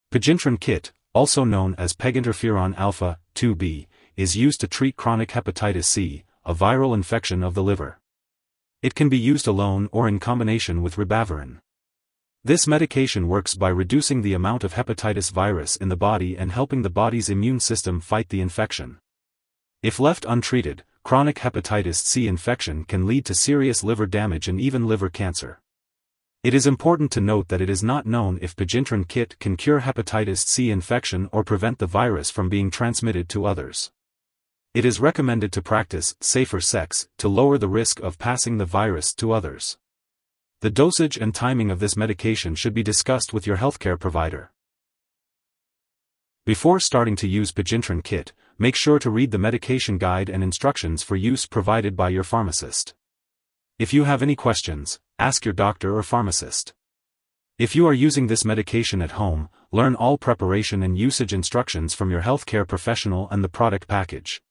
Pegintron Kit, also known as peginterferon alpha 2b, is used to treat chronic hepatitis C, a viral infection of the liver. It can be used alone or in combination with ribavirin. This medication works by reducing the amount of hepatitis virus in the body and helping the body's immune system fight the infection. If left untreated, chronic hepatitis C infection can lead to serious liver damage and even liver cancer. It is important to note that it is not known if Pegintron Kit can cure hepatitis C infection or prevent the virus from being transmitted to others. It is recommended to practice safer sex to lower the risk of passing the virus to others. The dosage and timing of this medication should be discussed with your healthcare provider. Before starting to use Pegintron Kit, make sure to read the medication guide and instructions for use provided by your pharmacist. If you have any questions, ask your doctor or pharmacist. If you are using this medication at home, learn all preparation and usage instructions from your healthcare professional and the product package.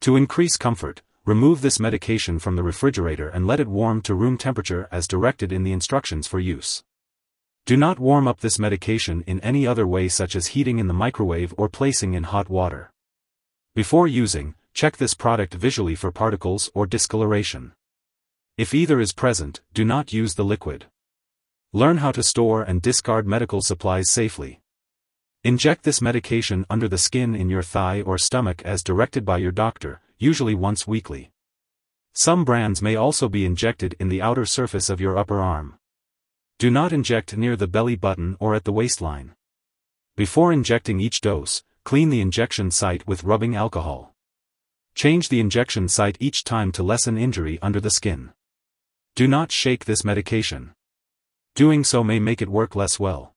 To increase comfort, remove this medication from the refrigerator and let it warm to room temperature as directed in the instructions for use. Do not warm up this medication in any other way, such as heating in the microwave or placing in hot water. Before using, check this product visually for particles or discoloration. If either is present, do not use the liquid. Learn how to store and discard medical supplies safely. Inject this medication under the skin in your thigh or stomach as directed by your doctor, usually once weekly. Some brands may also be injected in the outer surface of your upper arm. Do not inject near the belly button or at the waistline. Before injecting each dose, clean the injection site with rubbing alcohol. Change the injection site each time to lessen injury under the skin. Do not shake this medication. Doing so may make it work less well.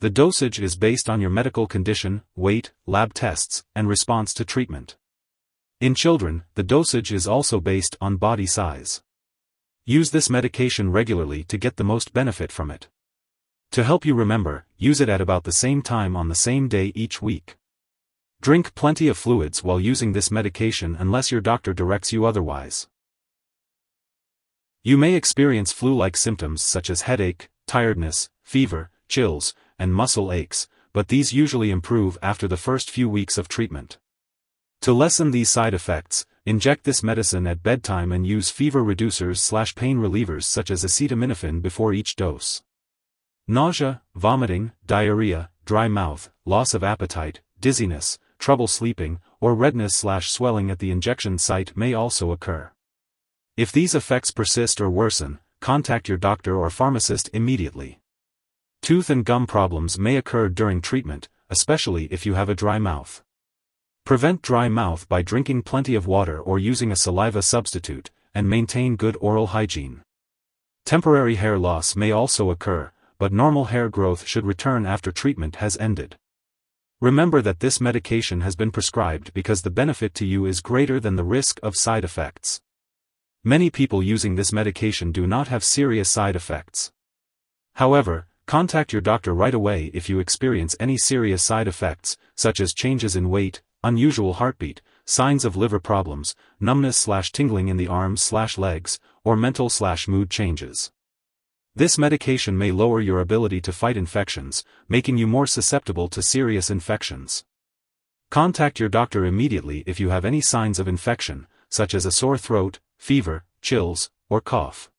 The dosage is based on your medical condition, weight, lab tests, and response to treatment. In children, the dosage is also based on body size. Use this medication regularly to get the most benefit from it. To help you remember, use it at about the same time on the same day each week. Drink plenty of fluids while using this medication unless your doctor directs you otherwise. You may experience flu-like symptoms such as headache, tiredness, fever, chills, and muscle aches, but these usually improve after the first few weeks of treatment. To lessen these side effects, inject this medicine at bedtime and use fever reducers/pain relievers such as acetaminophen before each dose. Nausea, vomiting, diarrhea, dry mouth, loss of appetite, dizziness, trouble sleeping, or redness/swelling at the injection site may also occur. If these effects persist or worsen, contact your doctor or pharmacist immediately. Tooth and gum problems may occur during treatment, especially if you have a dry mouth. Prevent dry mouth by drinking plenty of water or using a saliva substitute, and maintain good oral hygiene. Temporary hair loss may also occur, but normal hair growth should return after treatment has ended. Remember that this medication has been prescribed because the benefit to you is greater than the risk of side effects. Many people using this medication do not have serious side effects. However, contact your doctor right away if you experience any serious side effects, such as changes in weight, unusual heartbeat, signs of liver problems, numbness/tingling in the arms/legs, or mental/mood changes. This medication may lower your ability to fight infections, making you more susceptible to serious infections. Contact your doctor immediately if you have any signs of infection, such as a sore throat, fever, chills, or cough.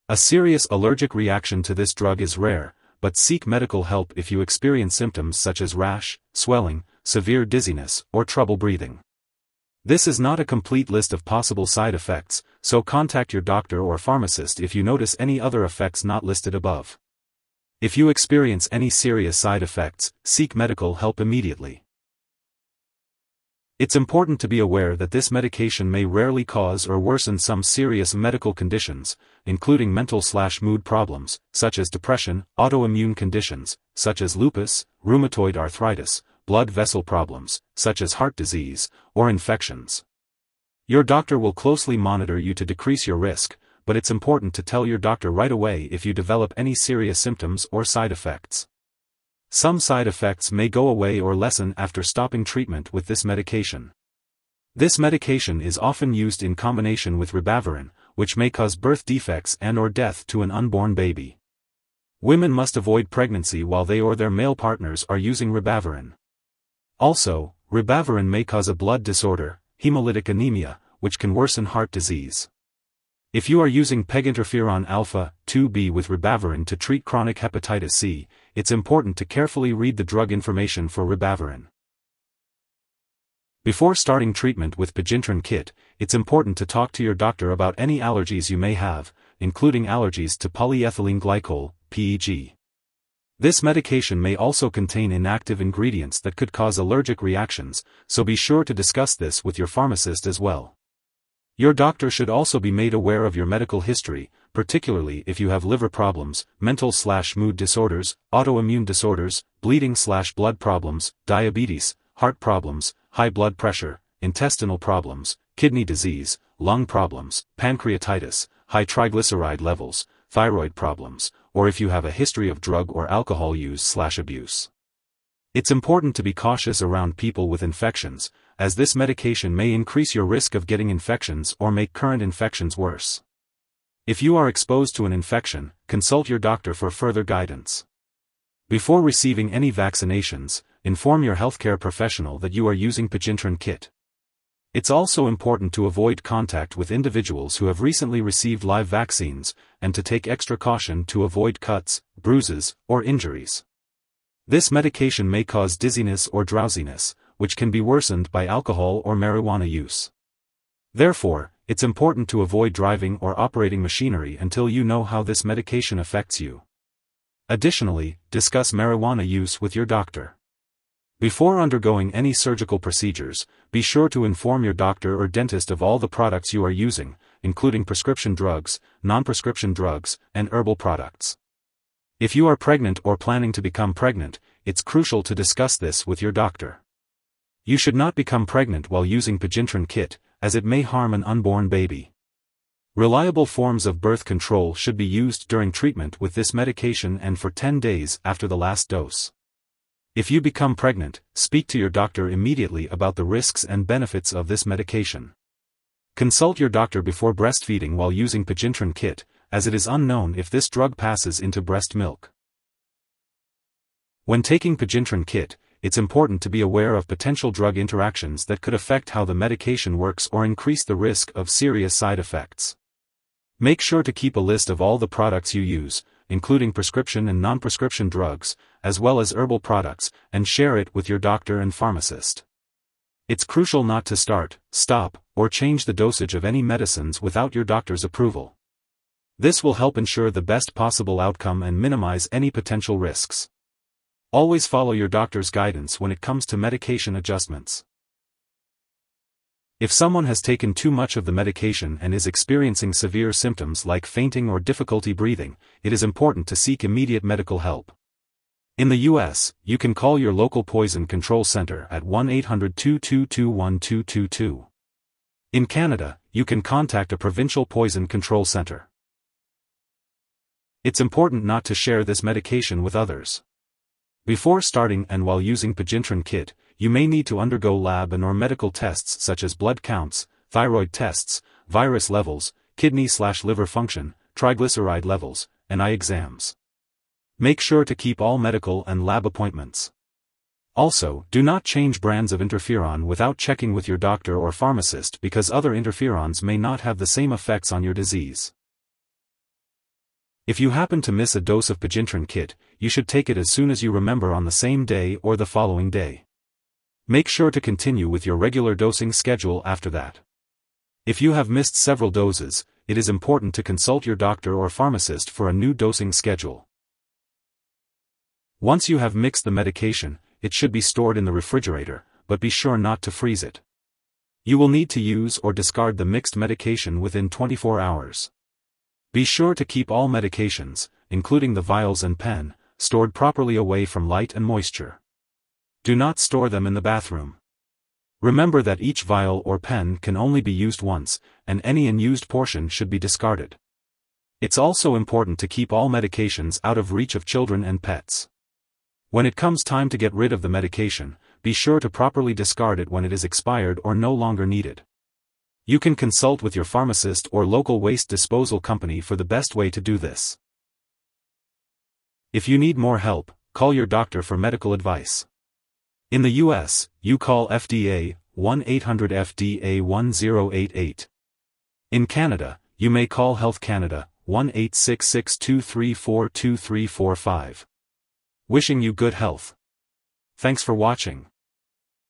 A serious allergic reaction to this drug is rare, but seek medical help if you experience symptoms such as rash, swelling, severe dizziness, or trouble breathing. This is not a complete list of possible side effects, so contact your doctor or pharmacist if you notice any other effects not listed above. If you experience any serious side effects, seek medical help immediately. It's important to be aware that this medication may rarely cause or worsen some serious medical conditions, including mental/mood problems, such as depression, autoimmune conditions, such as lupus, rheumatoid arthritis, blood vessel problems, such as heart disease, or infections. Your doctor will closely monitor you to decrease your risk, but it's important to tell your doctor right away if you develop any serious symptoms or side effects. Some side effects may go away or lessen after stopping treatment with this medication. This medication is often used in combination with ribavirin, which may cause birth defects and/or death to an unborn baby. Women must avoid pregnancy while they or their male partners are using ribavirin. Also, ribavirin may cause a blood disorder, hemolytic anemia, which can worsen heart disease. If you are using peginterferon alpha 2b with ribavirin to treat chronic hepatitis C, it's important to carefully read the drug information for ribavirin. Before starting treatment with Pegintron Kit, it's important to talk to your doctor about any allergies you may have, including allergies to polyethylene glycol, PEG. This medication may also contain inactive ingredients that could cause allergic reactions, so be sure to discuss this with your pharmacist as well. Your doctor should also be made aware of your medical history, particularly if you have liver problems, mental/mood disorders, autoimmune disorders, bleeding/blood problems, diabetes, heart problems, high blood pressure, intestinal problems, kidney disease, lung problems, pancreatitis, high triglyceride levels, thyroid problems, or if you have a history of drug or alcohol use/abuse. It's important to be cautious around people with infections, as this medication may increase your risk of getting infections or make current infections worse. If you are exposed to an infection, consult your doctor for further guidance. Before receiving any vaccinations, inform your healthcare professional that you are using Pegintron Kit. It's also important to avoid contact with individuals who have recently received live vaccines, and to take extra caution to avoid cuts, bruises, or injuries. This medication may cause dizziness or drowsiness, which can be worsened by alcohol or marijuana use. Therefore, it's important to avoid driving or operating machinery until you know how this medication affects you. Additionally, discuss marijuana use with your doctor. Before undergoing any surgical procedures, be sure to inform your doctor or dentist of all the products you are using, including prescription drugs, non-prescription drugs, and herbal products. If you are pregnant or planning to become pregnant, it's crucial to discuss this with your doctor. You should not become pregnant while using Pegintron Kit, as it may harm an unborn baby. Reliable forms of birth control should be used during treatment with this medication and for 10 days after the last dose. If you become pregnant, speak to your doctor immediately about the risks and benefits of this medication. Consult your doctor before breastfeeding while using Pegintron Kit, as it is unknown if this drug passes into breast milk. When taking Pegintron Kit, it's important to be aware of potential drug interactions that could affect how the medication works or increase the risk of serious side effects. Make sure to keep a list of all the products you use, including prescription and non-prescription drugs, as well as herbal products, and share it with your doctor and pharmacist. It's crucial not to start, stop, or change the dosage of any medicines without your doctor's approval. This will help ensure the best possible outcome and minimize any potential risks. Always follow your doctor's guidance when it comes to medication adjustments. If someone has taken too much of the medication and is experiencing severe symptoms like fainting or difficulty breathing, it is important to seek immediate medical help. In the U.S., you can call your local poison control center at 1-800-222-1222. In Canada, you can contact a provincial poison control center. It's important not to share this medication with others. Before starting and while using Pegintron Kit, you may need to undergo lab and/or medical tests such as blood counts, thyroid tests, virus levels, kidney/liver function, triglyceride levels, and eye exams. Make sure to keep all medical and lab appointments. Also, do not change brands of interferon without checking with your doctor or pharmacist because other interferons may not have the same effects on your disease. If you happen to miss a dose of Pegintron Kit, you should take it as soon as you remember on the same day or the following day. Make sure to continue with your regular dosing schedule after that. If you have missed several doses, it is important to consult your doctor or pharmacist for a new dosing schedule. Once you have mixed the medication, it should be stored in the refrigerator, but be sure not to freeze it. You will need to use or discard the mixed medication within 24 hours. Be sure to keep all medications, including the vials and pen, stored properly away from light and moisture. Do not store them in the bathroom. Remember that each vial or pen can only be used once, and any unused portion should be discarded. It's also important to keep all medications out of reach of children and pets. When it comes time to get rid of the medication, be sure to properly discard it when it is expired or no longer needed. You can consult with your pharmacist or local waste disposal company for the best way to do this. If you need more help, call your doctor for medical advice. In the US, you call FDA, 1-800-FDA-1088. In Canada, you may call Health Canada, 1-866-234-2345. Wishing you good health. Thanks for watching.